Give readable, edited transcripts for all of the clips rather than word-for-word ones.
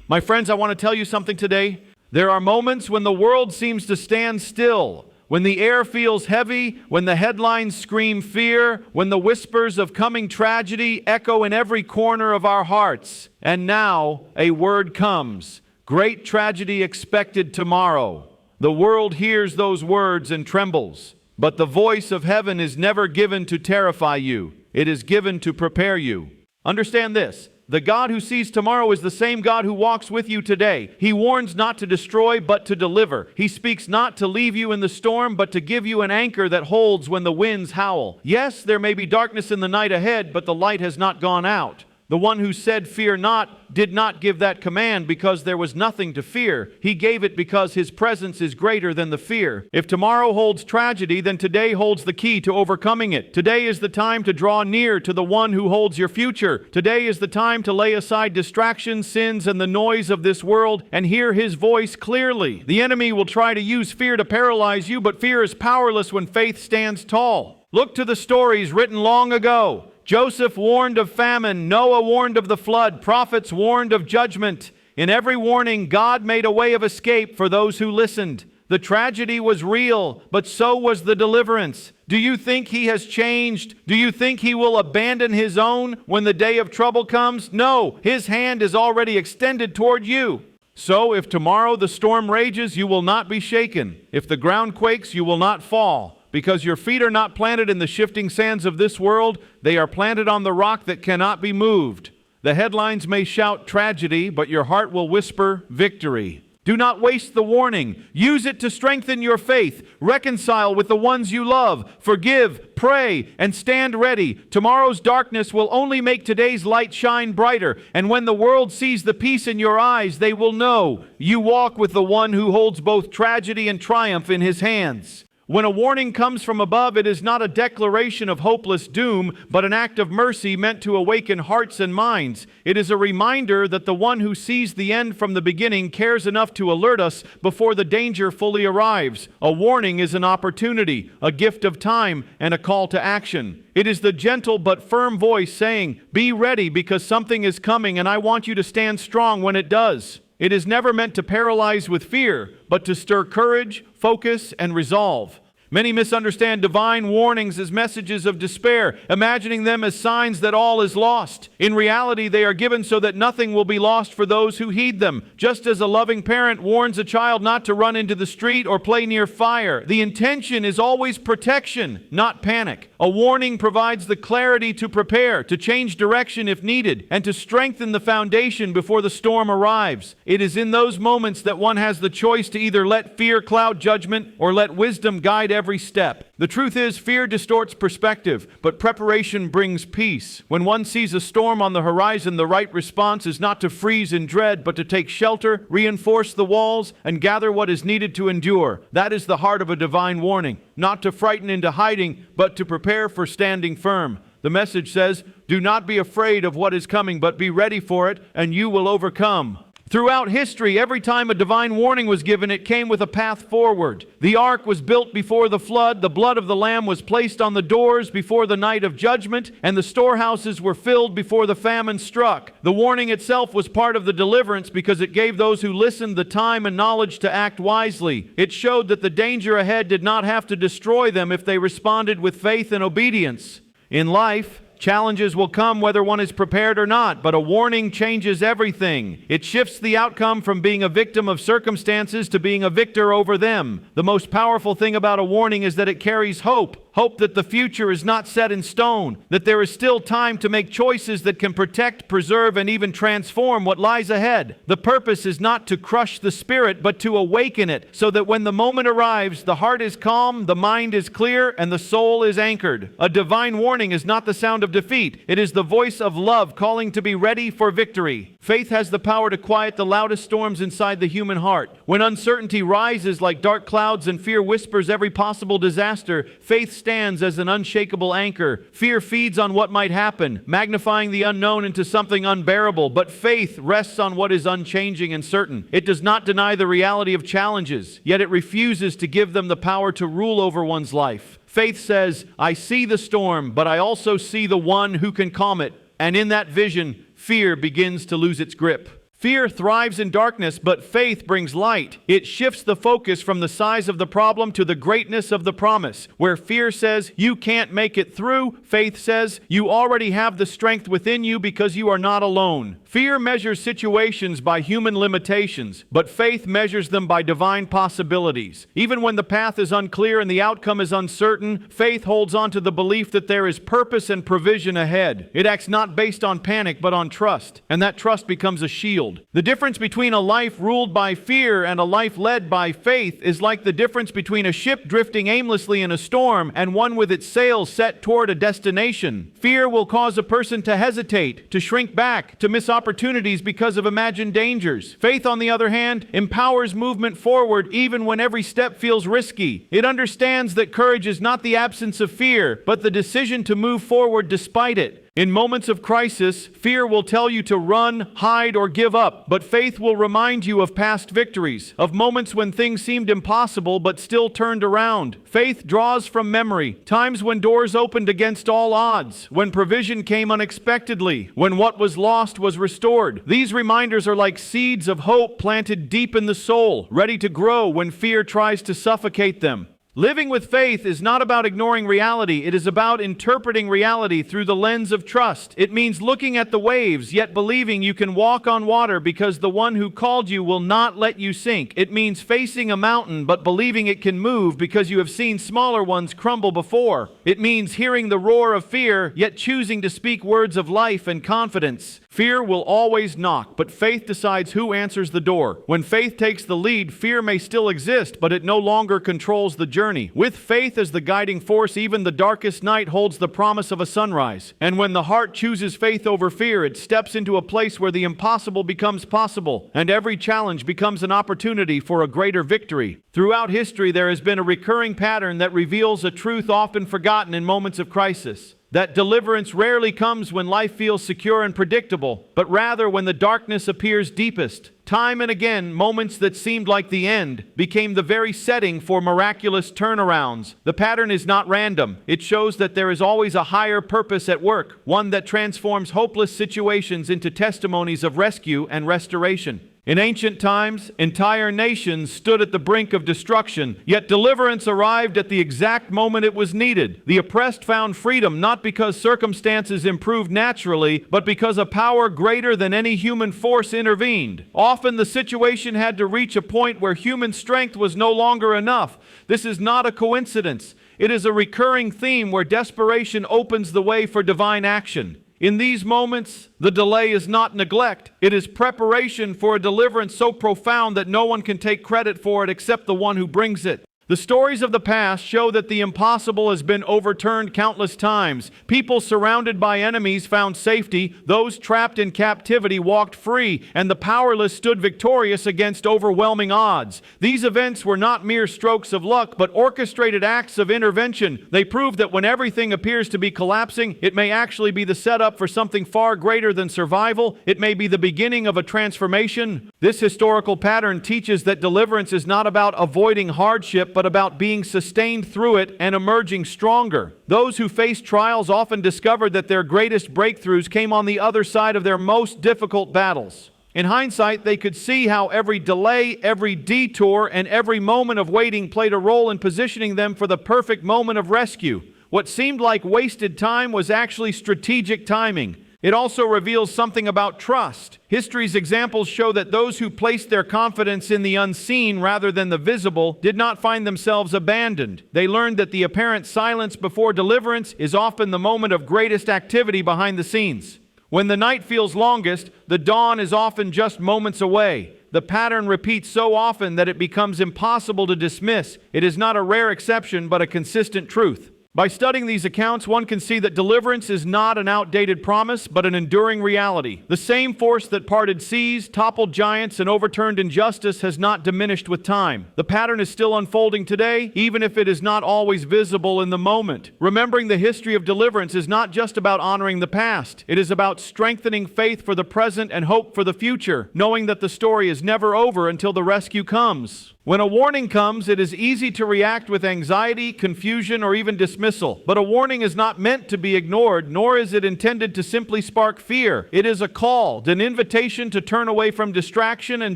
My friends, I want to tell you something today. There are moments when the world seems to stand still, when the air feels heavy, when the headlines scream fear, when the whispers of coming tragedy echo in every corner of our hearts. And now a word comes. Great tragedy expected tomorrow. The world hears those words and trembles. But the voice of heaven is never given to terrify you. It is given to prepare you. Understand this. The God who sees tomorrow is the same God who walks with you today. He warns not to destroy, but to deliver. He speaks not to leave you in the storm, but to give you an anchor that holds when the winds howl. Yes, there may be darkness in the night ahead, but the light has not gone out. The one who said, "Fear not," did not give that command because there was nothing to fear. He gave it because His presence is greater than the fear. If tomorrow holds tragedy, then today holds the key to overcoming it. Today is the time to draw near to the one who holds your future. Today is the time to lay aside distractions, sins, and the noise of this world and hear His voice clearly. The enemy will try to use fear to paralyze you, but fear is powerless when faith stands tall. Look to the stories written long ago. Joseph warned of famine, Noah warned of the flood, prophets warned of judgment. In every warning, God made a way of escape for those who listened. The tragedy was real, but so was the deliverance. Do you think He has changed? Do you think He will abandon His own when the day of trouble comes? No, His hand is already extended toward you. So if tomorrow the storm rages, you will not be shaken. If the ground quakes, you will not fall. Because your feet are not planted in the shifting sands of this world, they are planted on the rock that cannot be moved. The headlines may shout tragedy, but your heart will whisper victory. Do not waste the warning. Use it to strengthen your faith. Reconcile with the ones you love. Forgive, pray, and stand ready. Tomorrow's darkness will only make today's light shine brighter. And when the world sees the peace in your eyes, they will know you walk with the one who holds both tragedy and triumph in His hands. When a warning comes from above, it is not a declaration of hopeless doom, but an act of mercy meant to awaken hearts and minds. It is a reminder that the one who sees the end from the beginning cares enough to alert us before the danger fully arrives. A warning is an opportunity, a gift of time, and a call to action. It is the gentle but firm voice saying, "Be ready because something is coming and I want you to stand strong when it does." It is never meant to paralyze with fear, but to stir courage, focus, and resolve. Many misunderstand divine warnings as messages of despair, imagining them as signs that all is lost. In reality, they are given so that nothing will be lost for those who heed them. Just as a loving parent warns a child not to run into the street or play near fire, the intention is always protection, not panic. A warning provides the clarity to prepare, to change direction if needed, and to strengthen the foundation before the storm arrives. It is in those moments that one has the choice to either let fear cloud judgment or let wisdom guide every step. The truth is, fear distorts perspective, but preparation brings peace. When one sees a storm on the horizon, the right response is not to freeze in dread, but to take shelter, reinforce the walls, and gather what is needed to endure. That is the heart of a divine warning. Not to frighten into hiding, but to prepare for standing firm. The message says, "Do not be afraid of what is coming, but be ready for it, and you will overcome." Throughout history, every time a divine warning was given, it came with a path forward. The ark was built before the flood, the blood of the Lamb was placed on the doors before the night of judgment, and the storehouses were filled before the famine struck. The warning itself was part of the deliverance because it gave those who listened the time and knowledge to act wisely. It showed that the danger ahead did not have to destroy them if they responded with faith and obedience. In life, challenges will come whether one is prepared or not, but a warning changes everything. It shifts the outcome from being a victim of circumstances to being a victor over them. The most powerful thing about a warning is that it carries hope. Hope that the future is not set in stone, that there is still time to make choices that can protect, preserve, and even transform what lies ahead. The purpose is not to crush the spirit, but to awaken it, so that when the moment arrives, the heart is calm, the mind is clear, and the soul is anchored. A divine warning is not the sound of defeat. It is the voice of love calling to be ready for victory. Faith has the power to quiet the loudest storms inside the human heart. When uncertainty rises like dark clouds and fear whispers every possible disaster, faith stands as an unshakable anchor. Fear feeds on what might happen, magnifying the unknown into something unbearable, but faith rests on what is unchanging and certain. It does not deny the reality of challenges, yet it refuses to give them the power to rule over one's life. Faith says, "I see the storm, but I also see the one who can calm it." And in that vision, fear begins to lose its grip. Fear thrives in darkness, but faith brings light. It shifts the focus from the size of the problem to the greatness of the promise. Where fear says, you can't make it through, faith says, you already have the strength within you because you are not alone. Fear measures situations by human limitations, but faith measures them by divine possibilities. Even when the path is unclear and the outcome is uncertain, faith holds on to the belief that there is purpose and provision ahead. It acts not based on panic, but on trust, and that trust becomes a shield. The difference between a life ruled by fear and a life led by faith is like the difference between a ship drifting aimlessly in a storm and one with its sails set toward a destination. Fear will cause a person to hesitate, to shrink back, to miss opportunities because of imagined dangers. Faith, on the other hand, empowers movement forward even when every step feels risky. It understands that courage is not the absence of fear, but the decision to move forward despite it. In moments of crisis, fear will tell you to run, hide, or give up, but faith will remind you of past victories, of moments when things seemed impossible but still turned around. Faith draws from memory, times when doors opened against all odds, when provision came unexpectedly, when what was lost was restored. These reminders are like seeds of hope planted deep in the soul, ready to grow when fear tries to suffocate them. Living with faith is not about ignoring reality. It is about interpreting reality through the lens of trust. It means looking at the waves, yet believing you can walk on water because the one who called you will not let you sink. It means facing a mountain, but believing it can move because you have seen smaller ones crumble before. It means hearing the roar of fear, yet choosing to speak words of life and confidence. Fear will always knock, but faith decides who answers the door. When faith takes the lead, fear may still exist, but it no longer controls the journey. With faith as the guiding force, even the darkest night holds the promise of a sunrise. And when the heart chooses faith over fear, it steps into a place where the impossible becomes possible, and every challenge becomes an opportunity for a greater victory. Throughout history, there has been a recurring pattern that reveals a truth often forgotten in moments of crisis. That deliverance rarely comes when life feels secure and predictable, but rather when the darkness appears deepest. Time and again, moments that seemed like the end became the very setting for miraculous turnarounds. The pattern is not random. It shows that there is always a higher purpose at work, one that transforms hopeless situations into testimonies of rescue and restoration. In ancient times, entire nations stood at the brink of destruction, yet deliverance arrived at the exact moment it was needed. The oppressed found freedom not because circumstances improved naturally, but because a power greater than any human force intervened. Often the situation had to reach a point where human strength was no longer enough. This is not a coincidence. It is a recurring theme where desperation opens the way for divine action. In these moments, the delay is not neglect. It is preparation for a deliverance so profound that no one can take credit for it except the one who brings it. The stories of the past show that the impossible has been overturned countless times. People surrounded by enemies found safety, those trapped in captivity walked free, and the powerless stood victorious against overwhelming odds. These events were not mere strokes of luck, but orchestrated acts of intervention. They prove that when everything appears to be collapsing, it may actually be the setup for something far greater than survival. It may be the beginning of a transformation. This historical pattern teaches that deliverance is not about avoiding hardship, but about being sustained through it and emerging stronger. Those who face trials often discover that their greatest breakthroughs came on the other side of their most difficult battles. In hindsight, they could see how every delay, every detour, and every moment of waiting played a role in positioning them for the perfect moment of rescue. What seemed like wasted time was actually strategic timing. It also reveals something about trust. History's examples show that those who placed their confidence in the unseen rather than the visible did not find themselves abandoned. They learned that the apparent silence before deliverance is often the moment of greatest activity behind the scenes. When the night feels longest, the dawn is often just moments away. The pattern repeats so often that it becomes impossible to dismiss. It is not a rare exception, but a consistent truth. By studying these accounts, one can see that deliverance is not an outdated promise, but an enduring reality. The same force that parted seas, toppled giants, and overturned injustice has not diminished with time. The pattern is still unfolding today, even if it is not always visible in the moment. Remembering the history of deliverance is not just about honoring the past. It is about strengthening faith for the present and hope for the future, knowing that the story is never over until the rescue comes. When a warning comes, it is easy to react with anxiety, confusion, or even dismissal. But a warning is not meant to be ignored, nor is it intended to simply spark fear. It is a call, an invitation to turn away from distraction and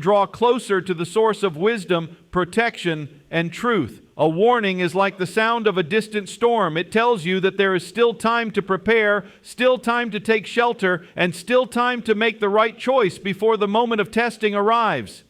draw closer to the source of wisdom, protection, and truth. A warning is like the sound of a distant storm. It tells you that there is still time to prepare, still time to take shelter, and still time to make the right choice before the moment of testing arrives.